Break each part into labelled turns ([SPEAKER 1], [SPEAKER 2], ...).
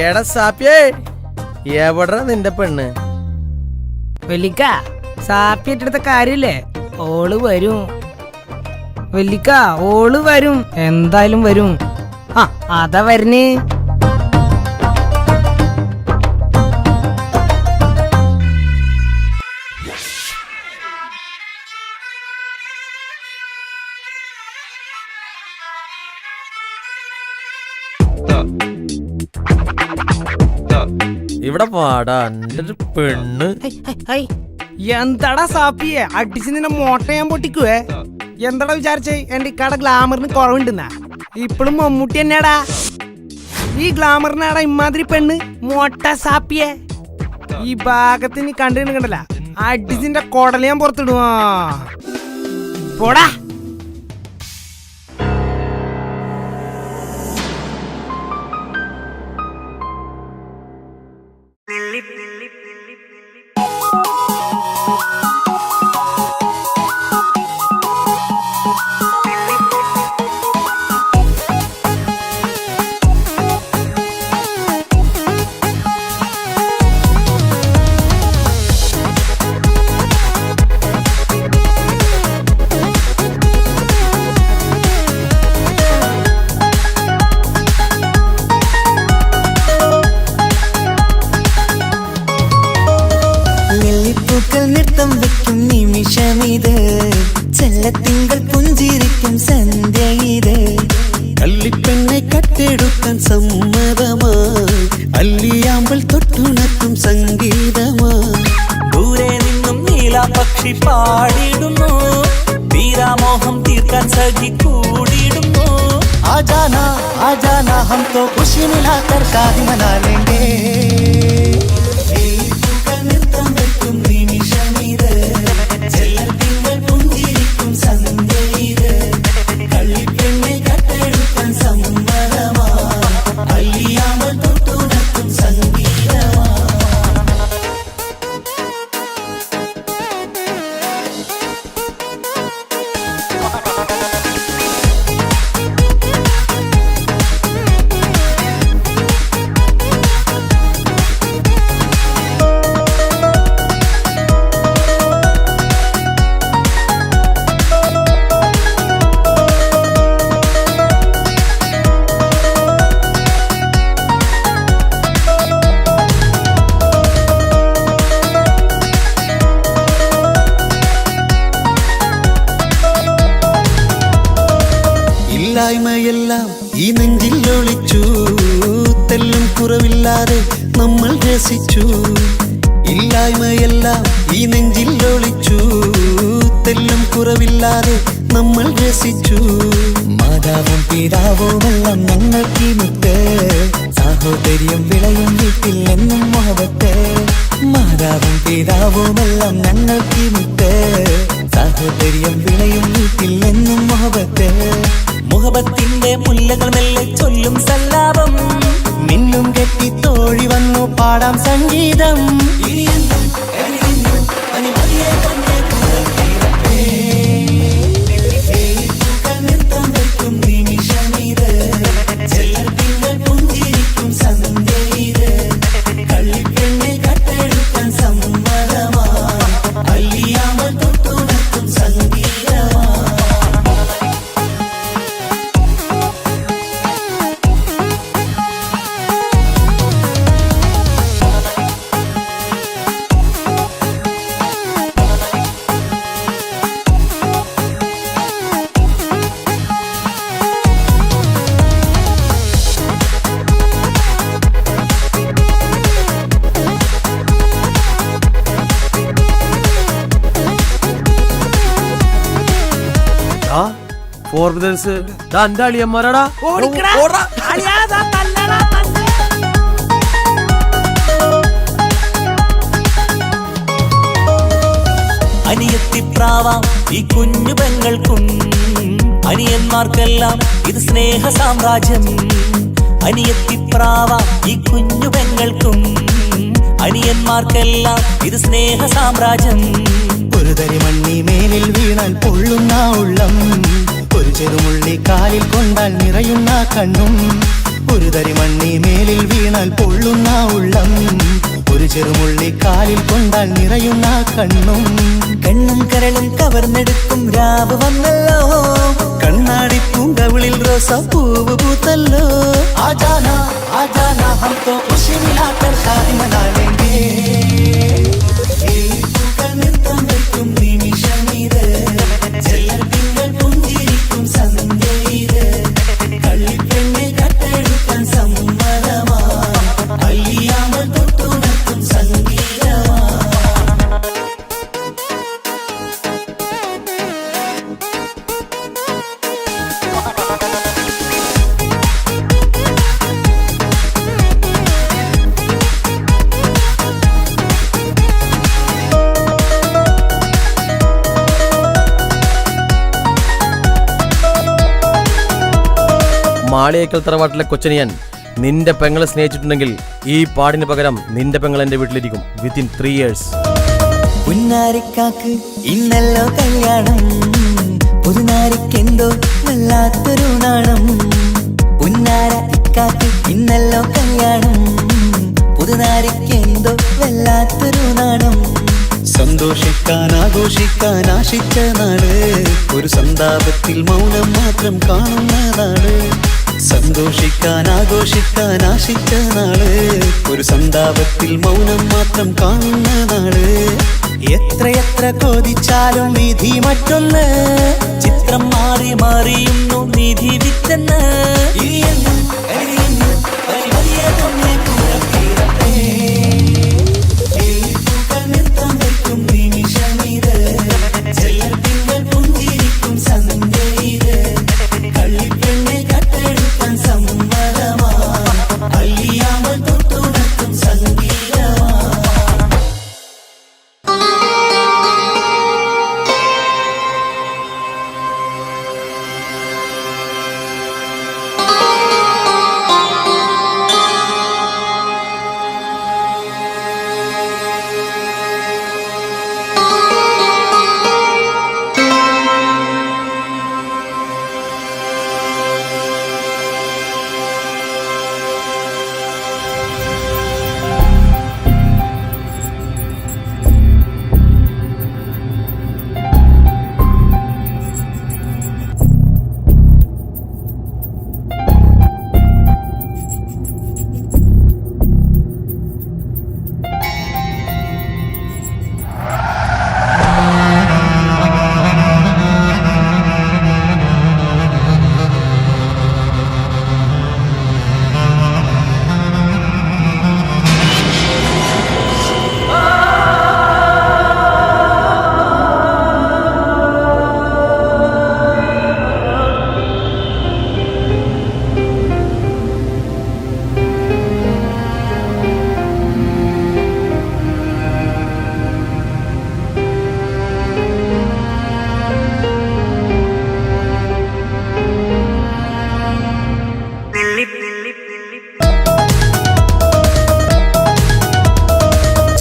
[SPEAKER 1] എടാ സാപ്പിയേ, എവിടാ നിന്റെ പെണ്ണ്?
[SPEAKER 2] വെല്ലിക്ക, സാപ്പിയെടുത്ത കാര്യല്ലേ, ഓള് വരും. വെല്ലിക്ക, ഓള് വരും, എന്തായാലും വരും. ആ, അതാ വരുന്നേ.
[SPEAKER 1] ഇവിടെ പാടാ എന്റെ പെണ്ണ്.
[SPEAKER 2] എന്താടാ സാപ്പിയെ, അടിച്ച് നിന്നെ മോട്ട ഞാൻ പൊട്ടിക്കുവേ. എന്താടാ വിചാരിച്ചേ എന്റെ ഇക്കാടെ ഗ്ലാമറിന് കുറവുണ്ടെന്നാ? ഇപ്പഴും മമ്മൂട്ടി തന്നെയാടാ. ഈ ഗ്ലാമറിനാടാ ഇമാതിരി പെണ്ണ് മോട്ട സാപ്പിയെ. ഈ ഭാഗത്തിന് കണ്ടിട്ടുണ്ടല്ല, അടിച്ചിന്റെ കൊടല ഞാൻ പുറത്തിടുവാ. പോടാ.
[SPEAKER 3] ചെല്ലത്തിങ്കൾ പുഞ്ചിരിക്കും സന്ധ്യ ഇത്. കള്ളിപ്പെണ്ണെ കട്ടെടുക്കാൻ സമ്മതമായി, അല്ലിയാമ്പൽ തൊട്ടുണർത്തും സംഗീതമായി. ദൂരെ നിന്നും നീലാപക്ഷി പാടിടുന്നു, വീരാമോഹം തീർക്കാൻ സഖി കൂടിടുന്നു. ആജാനാ ആജാനാ ഹം തോ ഖുശി മിലാകർ ഷാദി മനാ ലേംഗേ. ഇല്ലായ്മയെല്ലാം ഈ നെഞ്ചിൽ ഒളിച്ചു, തെല്ലും കുറവില്ലാതെ നമ്മൾ രസിച്ചു. ഇല്ലായ്മയെല്ലാം ഈ നെഞ്ചിൽ ഒളിച്ചു, തെല്ലും കുറവില്ലാതെ നമ്മൾ രസിച്ചു. മാതാവും പിതാവുമെല്ലാം ഞങ്ങൾക്ക് മുത്ത്, സാഹോദര്യം വിളയും വീട്ടിൽ എന്നും മുഹബത്ത്. മാതാവും പിതാവുമെല്ലാം ഞങ്ങൾക്ക് മുത്ത്, സാഹോദര്യം വിളയും വീട്ടിൽ എന്നും മുഹബത്ത്. മുഹബത്തിന്റെ മുല്ലകൾ മെല്ലെ ചൊല്ലും സല്ലാപം, മിന്നും കെട്ടി തോഴി വന്നു പാടാം സംഗീതം.
[SPEAKER 1] എന്റെ അളിയന്മാരാടാ.
[SPEAKER 3] അനിയത്തിപ്രാവാം ഈ കുഞ്ഞു പെങ്ങൾക്കും, അനിയന്മാർക്കെല്ലാം ഇത് സ്നേഹ സാമ്രാജ്യം. അനിയത്തിപ്രാവാം ഈ കുഞ്ഞു പെങ്ങൾക്കും, അനിയന്മാർക്കെല്ലാം ഇത് സ്നേഹ സാമ്രാജ്യം. ഒരു തരി മണ്ണി മേലിൽ വീണാൽ പൊള്ളുന്ന ഉള്ളം, ഒരു ചെറുമുള്ളി കാലിൽ കൊണ്ടാൽ നിറയുന്ന കണ്ണും. ഒരു തരി മണ്ണി മേലിൽ വീണാൽ പൊള്ളുന്ന ഉള്ളം, ഒരു ചെറുമുള്ളി കാലിൽ കൊണ്ടാൽ നിറയുന്ന കണ്ണും. കണ്ണും കരളും കവർന്നെടുക്കും രാവ് വന്നല്ലോ, കണ്ണാടി പൂങ്കവിളിൽ റോസാപ്പൂവ് പൂത്തല്ലോ. ആജാന ആജാന ഹം തോ ഖുശി മിലാകർ ഖാദി മനാ ലേംഗേ. നൃത്തം വയ്ക്കും നിമിഷമിത്, ചെല്ലത്തിങ്കൾ പുഞ്ചിരിക്കും സന്ധ്യയിത്. കള്ളിപ്പെണ്ണെ കട്ടെടുക്കാൻ സമ്മതമാ, അല്ലിയാമൽ തൊട്ടുണർത്തും സംഗീതമാ.
[SPEAKER 1] മാളിയേക്കൽ തറവാട്ടിലെ കൊച്ചനിയൻ നിന്റെ പെങ്ങളെ സ്നേഹിച്ചിട്ടുണ്ടെങ്കിൽ ഈ പാടിന് പകരം നിന്റെ പെങ്ങൾ എന്റെ വീട്ടിലിരിക്കും വിത്തിൻ 3 years.
[SPEAKER 3] പുന്നാരിക്കാക്ക് ഇന്നല്ലോ കല്യാണം, പുതുനാരിക്കെന്തോ വല്ലാത്തൊരു നാണം. പുന്നാര ഇക്കാക്ക് ഇന്നല്ലോ കല്യാണം, പുതുനാരിക്കെന്തോ വല്ലാത്തൊരു നാണം. സന്തോഷിക്കാൻ ആഘോഷിക്കാൻ ആശിച്ച നാട്, ഒരു സന്താപത്തിൽ മൗനം മാത്രം കാണുന്ന നാട്. സന്തോഷിക്കാൻ ആഘോഷിക്കാൻ ആശിച്ച നാട്, ഒരു സന്താപത്തിൽ മൗനം മാത്രം കാണുന്ന നാട്. എത്രയെത്ര കൊതിച്ചാലും വിധി മറ്റൊന്ന്, ചിത്രം മാറി മാറിയുന്നു നിധി വിറ്റെന്ന്. നൃത്തം വയ്ക്കും നിമിഷമിത്, ചെല്ലത്തിങ്കൾ പുഞ്ചിരിക്കും സന്ധ്യയിത്. കള്ളിപ്പെണ്ണെ കട്ടെടുക്കാൻ സമ്മതമാ, അല്ലിയാമൽ തൊട്ടുണർത്തും സംഗീതമാ.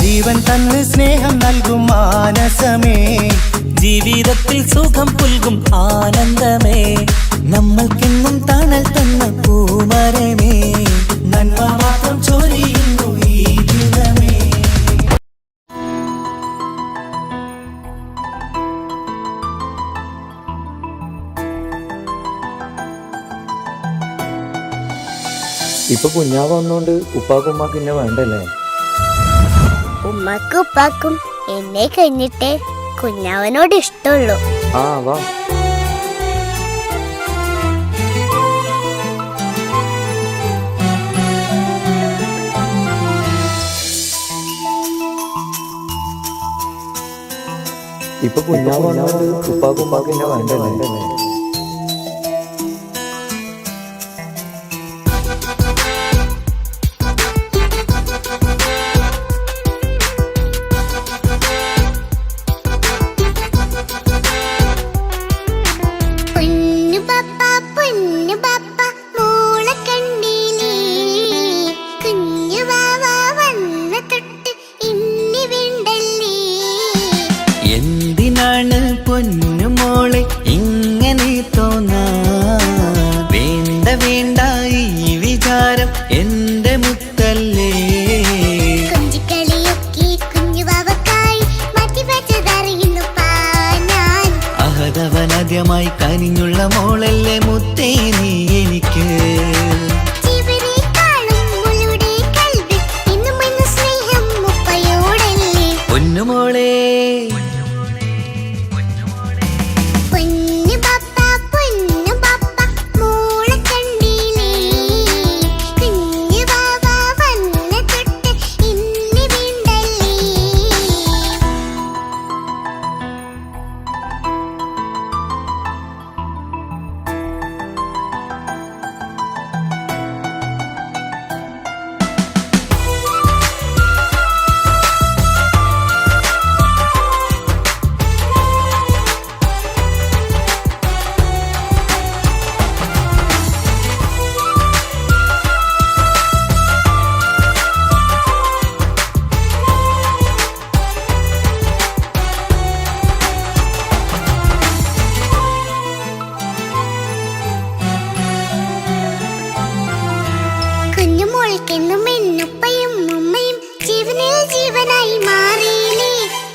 [SPEAKER 3] ജീവൻ തന്ന് സ്നേഹം നൽകും മാനസമേ, ജീവിതത്തിൽ സുഖം പുൽകും ആനന്ദമേ. നമ്മൾക്കെന്നും തണൽ തന്ന പൂമരമേ, നന്മ മാത്രം ചൊരിയുന്നു ഈ ദിനമേ.
[SPEAKER 4] ഇപ്പൊ കുഞ്ഞാവ് വന്നോണ്ട് ഉപ്പാക്കും ഉമ്മാക്കും എന്നെ വേണ്ടല്ലേ?
[SPEAKER 5] ഉമ്മക്കും ഉപ്പാക്കും എന്നെ കഴിഞ്ഞിട്ടേ കുഞ്ഞാവനോട് ഇഷ്ടമുള്ളൂ.
[SPEAKER 4] ആ വാ. ഇപ്പൊ കുഞ്ഞാവ് വന്നോണ്ട് ഉപ്പാക്കും ഉമ്മാക്കും എന്നെ വേണ്ടല്ലേ?
[SPEAKER 3] എന്തിനാണ് പൊന്നുമോളെ ഇങ്ങനെ തോന്നാ? വേണ്ട വേണ്ട ഈ വിചാരം കാതവനാദ്യമായി കനിഞ്ഞുള്ള മോളല്ലേ മുത്തേ നീ എനിക്ക്. പൊന്നുമോളെ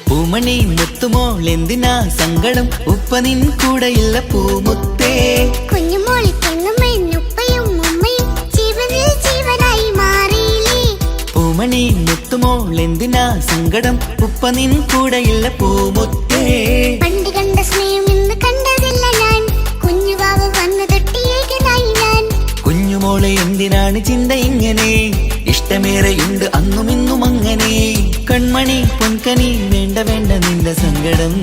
[SPEAKER 3] പൂമണി മുത്തുമോൾ എന്തിനാ സങ്കടം, ഉപ്പ നിൻ കൂടെയില്ല പൂമുത്തേ. പൂമണി മുത്തുമോൾ എന്തിനാ സങ്കടം, ഉപ്പ നിൻ കൂടെയില്ല പൂമുത്തേ.
[SPEAKER 5] പണ്ട് കണ്ട സ്നേഹം ഇന്ന് കണ്ടതില്ല ഞാൻ, കുഞ്ഞുവാവ വന്നു തൊട്ടിയേകനായി ഞാൻ.
[SPEAKER 3] കുഞ്ഞുമോളെ എന്തിനാണ് ചിന്ത ഇങ്ങനെ, ഇഷ്ടമേറെയുണ്ട് അന്നും ഇന്നും അങ്ങനെ. കൺമണി പൊൻകനി വേണ്ട വേണ്ട നിന്റെ സങ്കടം.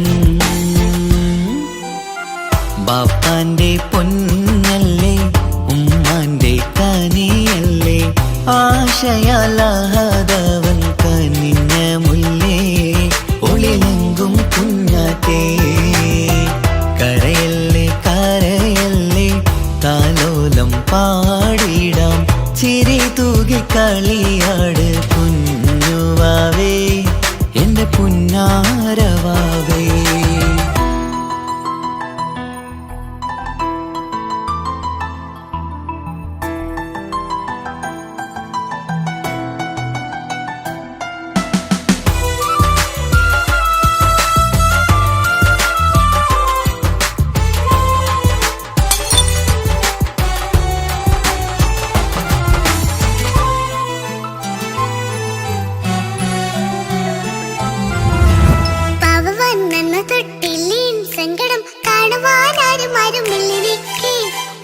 [SPEAKER 3] ബാപ്പാന്റെ പൊന്നല്ലേ ഉമ്മാന്റെ കനിയല്ലേ, ആശയാലാഹതവൻ കനിഞ്ഞ മുല്ലേ. ഒളിലെങ്കും കുഞ്ഞാറ്റേ കരയല്ലേ കരയല്ലേ, താലോലം പാടിടാം ചിരി തൂകി കളിയാട്. കുഞ്ഞുവാവേ എന്റെ പുന്നാരവാവേ.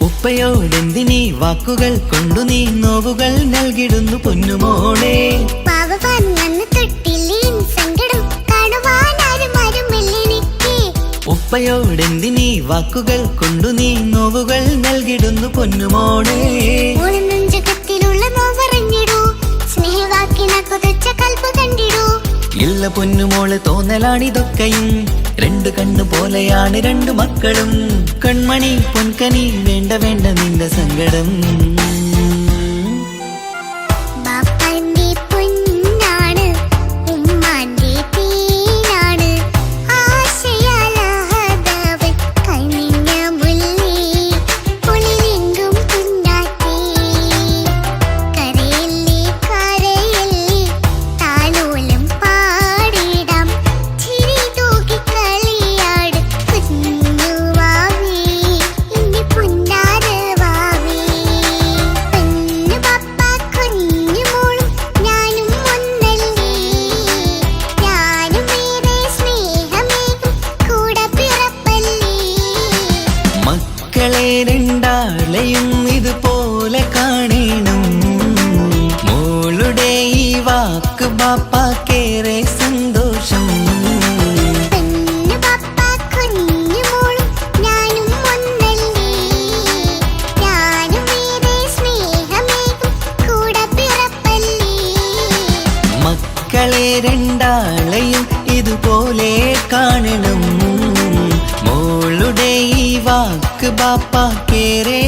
[SPEAKER 3] ഉപ്പയോടെന്തിനീ വാക്കുകൾ കൊണ്ടു നീ നോവുകൾ നൽകിടുന്നു പൊന്നുമോളെ. ഉപ്പയോടെന്തിനീ വാക്കുകൾ കൊണ്ടു നീ നോവുകൾ നൽകിടുന്നു പൊന്നുമോളെ. ഇല്ല പൊന്നുമോള് തോന്നലാണിതൊക്കെയും, രണ്ടു കണ്ണു പോലെയാണ് രണ്ടു മക്കളും. കൺമണി പൊൻകനി വേണ്ട വേണ്ട നിന്റെ സങ്കടം. രണ്ടാളെയും ഇതുപോലെ കാണണം, മോളുടെ ഈ വാക്ക് ബാപ്പാക്കേറെ സന്തോഷം. മക്കളെ രണ്ടാളെയും ഇതുപോലെ കാണണം, മോളുടെ ഈ വാക്ക് ബാപ്പാക്കേറെ